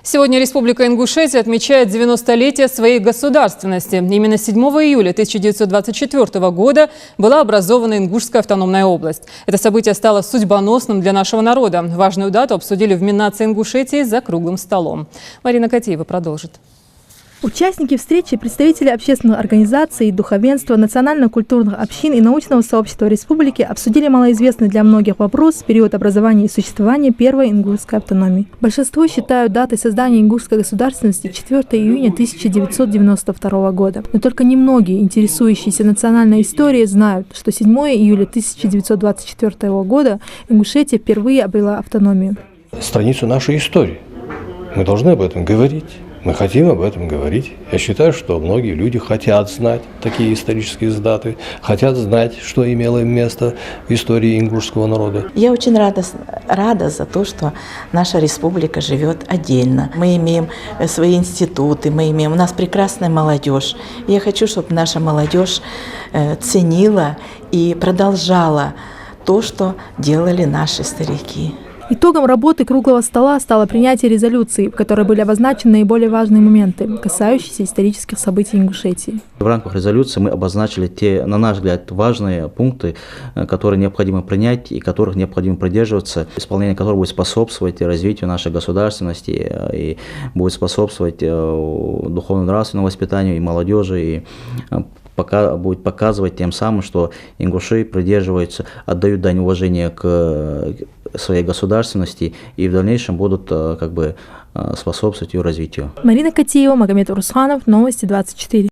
Сегодня Республика Ингушетия отмечает 90-летие своей государственности. Именно 7 июля 1924 года была образована Ингушская автономная область. Это событие стало судьбоносным для нашего народа. Важную дату обсудили в Миннации Ингушетии за круглым столом. Марина Котеева продолжит. Участники встречи, представители общественных организаций, духовенства, национально-культурных общин и научного сообщества республики обсудили малоизвестный для многих вопрос период образования и существования первой ингушской автономии. Большинство считают датой создания ингушской государственности 4 июня 1992 года. Но только немногие, интересующиеся национальной историей, знают, что 7 июля 1924 года Ингушетия впервые обрела автономию. Страницу нашей истории. Мы должны об этом говорить. Мы хотим об этом говорить. Я считаю, что многие люди хотят знать такие исторические даты, хотят знать, что имело место в истории ингушского народа. Я очень рада за то, что наша республика живет отдельно. Мы имеем свои институты, у нас прекрасная молодежь. И я хочу, чтобы наша молодежь ценила и продолжала то, что делали наши старики. Итогом работы круглого стола стало принятие резолюции, в которой были обозначены наиболее важные моменты, касающиеся исторических событий Ингушетии. В рамках резолюции мы обозначили те, на наш взгляд, важные пункты, которые необходимо принять и которых необходимо придерживаться, исполнение которых будет способствовать развитию нашей государственности и будет способствовать духовно-нравственному воспитанию и молодежи, и будет показывать тем самым, что ингуши придерживаются, отдают дань уважения к своей государственности и в дальнейшем будут способствовать ее развитию. Марина Котеева, Магомед Урусханов, Новости 24.